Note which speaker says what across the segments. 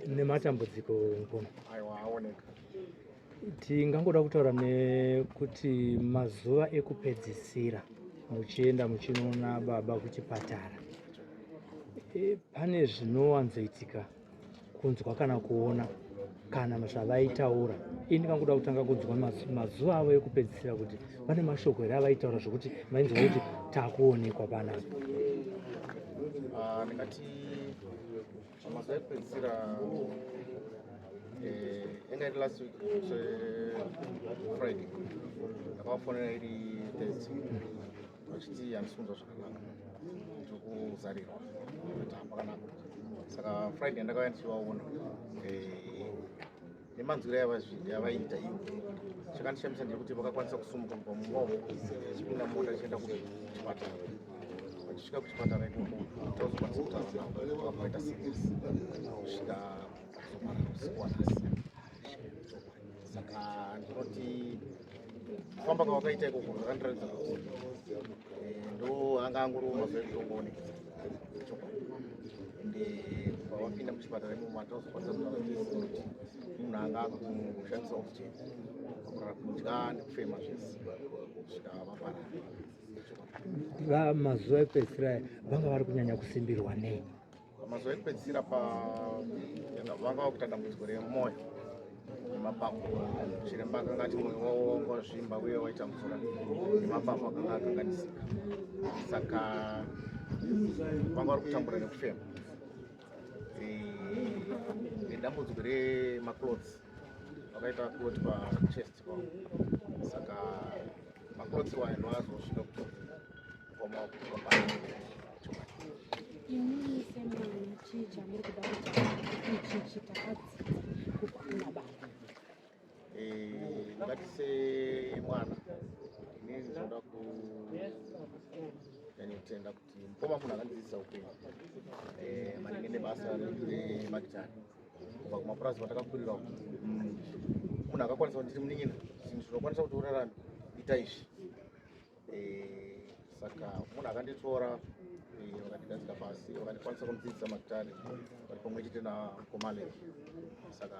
Speaker 1: nematambudziko nguno.
Speaker 2: Aiwa, aoneka.
Speaker 1: Tingangoda kutaura nekuti mazuva ekupedzisira muchienda muchinoona baba kuchipatara, pane zvinowanzoitika kunzwa kana kuona kana zvavaitaura. Ini ndingangoda kutanga kunzwa mazuva avo ekupedzisira kuti pane mashoko here avaitaura zvokuti mainzwa kuti taakuonekwa panapa.
Speaker 2: Ndingati mazuva ekupedzisira inga iri last week Friday ndakavafonera iri Thursday vachiti handisunzwa zvakanaka ndiri kuzarirwa kuti hapakanaka. Saka Friday ndakauya ndichivaona nemanzwiro yavaita ivo. Chakandishamisa ndekuti vakakwanisa kusumuka kubva mumba umo chipinda mota chienda kuchipatara. Vachisvika kuchipatara ikoko tauzokwanisa kutaura navo vakaita serious kusvika kuzomara usiku wanhasi. Saka ndinoti kufamba kwavakaita ikoko zvakandiratidza kuti ndo anga angoriwo mazuva ekutongoonekesa ende pavapinda muchipatara imomo tauzokwanisa kutaura kuti munhu anga akushandisa oxygen pakurara kudya nekufema zvese kusvika vaparara.
Speaker 1: Mazuva ekupedzisira vanga vari kunyanya kusimbirwa nei?
Speaker 2: Mazuva ekupedzisira vanga vakuita dambudziko remwoyo nemapapu. Chiremba akanga ati mwoyo wavo wanga wazvimba uye waita mvura nemapapu akanga akanganisika. Saka vanga vari kutambura nekufema nedambudziko remaclothes. Vakaita clot pachest pavo. Saka maclothes wayo ndo azosvika
Speaker 3: Imini semwana chicha muri kuda kuti ichi chitakadzidza kubva kuna baba.
Speaker 2: Ngati semwana inini ndinoda kutenda kuti mukoma munhu akandidzidzisa upenyu maringe nebasa remakitari. Kubva kumapurazi watakakurira munhu akakwanisa kuti ndiri munin'ina zvinhu zvinokwanisa kuti urarame ita izvi. Saka munhu akanditora vakandigadzika pasi vakandikwanisa kumudzidzisa makitari vari pamwe chete namukoma levo. Saka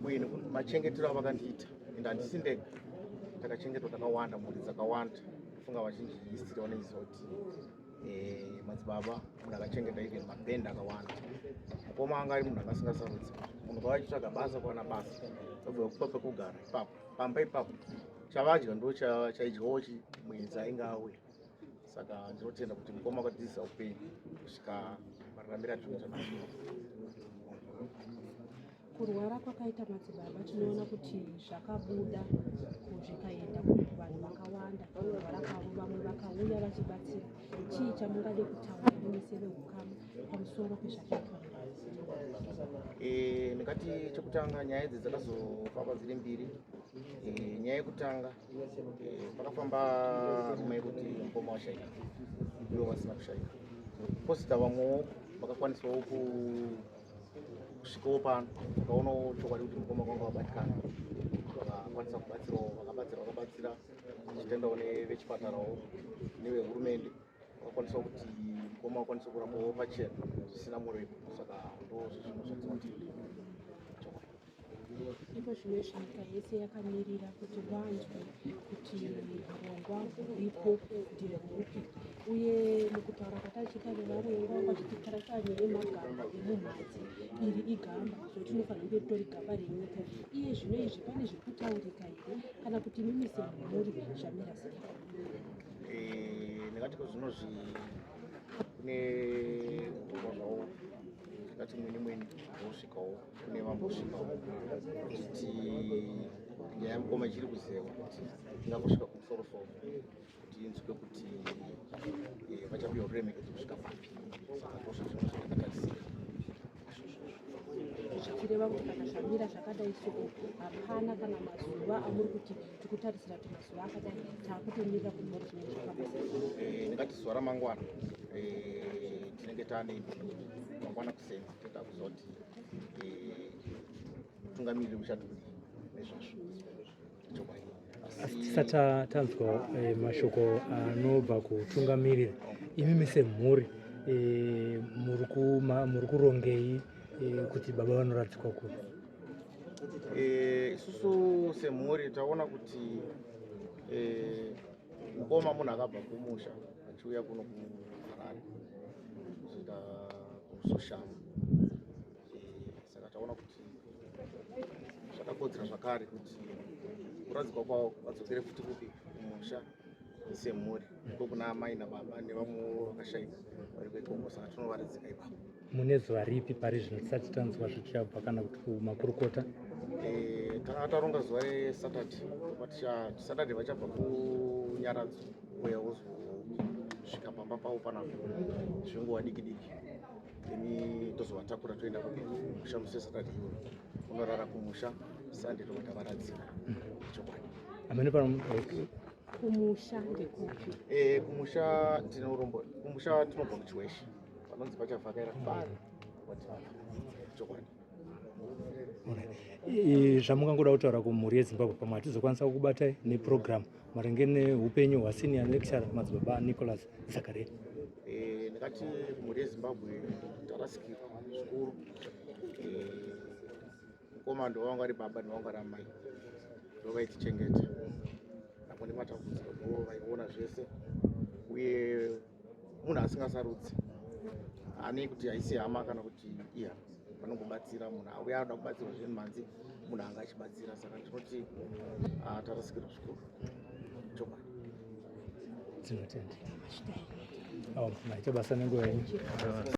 Speaker 2: muine machengetero avakandiita ende handisi ndega, takachengetwa takawanda, mhuri dzakawanda. Funga vazhinji histori vanoziva kuti madzibaba munhu akachengeta even mabhenda akawanda. Mukoma anga ari munhu akasingasarudzi. Munhu kwavachitsvaga basa kwana basa obva kupa pekugara ipapo pamba ipapo chavadya ndo chaidyawo mwedzi ainge auya. Saka ndinotenda kuti mukoma akatidzidzisa upenyu kusvika mararamiro atinoita nawo.
Speaker 3: Kurwara kwakaita madzibaba tinoona kuti zvakabuda zvikaenda kuvanhu vakawanda. Kurwara kwavo vamwe vakauya vachibatsira. Chii chamungade kutaura nese vehukama pamusoro pezvakaitwa?
Speaker 2: Ndingati chekutanga nyaya idzi dzakazofamba dziri mbiri. Nyaya yekutanga pakafamba rumwe kuti mukoma washaika ivo vasina kushaika. Posita vamwewo vakakwanisawo kusvikawo pano vakaonawo chokwadi kuti mukoma kwanga wabatikana vakakwanisa kubatsirawo vakabatsira tichitendawo nevechipatarawo nevehurumende vakakwanisa kuti mukoma wakwanisa kurapawo pachena zvisina muripo. Saka ndo zvinhu zvatinotenda.
Speaker 3: Ipo zvimwe zvinyika yese yakamirira kuti vanzwe kuti urongwa huripo ndihweupi, uye mukutaura kwatachiita nevarongwa vachititara chanyaya yemagamba emumhatsi iri igamba zvetinofanira kunge ritori gamba renyika. Iye zvino izvi pane zviri kutaurika here kana kuti mimi semhuri zvamira sei?
Speaker 2: Ndingati zvino kune kurongwa zvavo ngati mweni vosvikawo kune vambosvikawo kuti nyaya yemukoma ichiri kuziva kuti ingangosvika kumusoro-soro kuti inzwike kuti vachapiwa ruremekedzo kusvika papi. Saka ndozvo zvinhu zvakatarisika.
Speaker 3: Zvichireva kuti kana zvamira zvakadai so hapana kana mazuva amuri kuti tikutarisira kuti mazuva akadai taakutomirira kunyora zvinenge zvakabasa.
Speaker 2: Ndingati zuva ramangwana tinenge taane mangwana kuseni toda kuziva kuti mutungamiriri uchadini nezvazvo.
Speaker 1: Tisati tanzwa mashoko anobva kutungamiriri, imimi semhuri muri kurongei kuti baba vanoradzikwa kuri?
Speaker 2: Isusu semhuri taona kuti mukoma munhu akabva kumusha achiuya kuno kuHarare kusvika kumusoshamu, saka taona kuti zvakakodzera zvakare kuti kuradzikwa kwavo vadzokere futi kupi kumusha semhuri, iko kuna amai nababa nevamwewo vakashayika vari kwekongo, saka tinovaradzika ipapo.
Speaker 1: Mune zuva ripi pari zvino tisati tanzwa zvichabva kana kuti kumakurukota?
Speaker 2: Tanga taronga zuva resatadhe vachabva kunyaradzo uya uzosvika pamba pavo panapo zvinguva diki diki, imi tozovatakura toenda kumusha musi wesatadhe iyoyo unorara kumusha, sande tobata varadzika chokwadi.
Speaker 1: Amene
Speaker 3: kumusha ndekupi?
Speaker 2: Kumusha tinobva kuchiweshi panonzi pachavhakaira kubari chokwadi.
Speaker 1: Zvamungangoda kutaura kumhuri yeZimbabwe pamwe hatizokwanisa kukubatai nepurogiramu maringe neupenyu hwasenior lecturer madzibaba Nicholas Zakaria?
Speaker 2: Ndakati mhuri yeZimbabwe tarasikirwa zvikuru. Mukoma ndovanga ari baba ndovanga ari amai, ndovaitichengeta napo nematambudziko ndo vaiona zvese, uye munhu asingasarudzi ane kuti haisi hama kana kuti ihama, vanongobatsira munhu auya anoda kubatsirwa zvinhu manzi munhu anga achibatsira, saka ndinoti tarasikirwa zvikuru chokwadi.
Speaker 1: Tinotenda. Maita basa nenguva yenyu.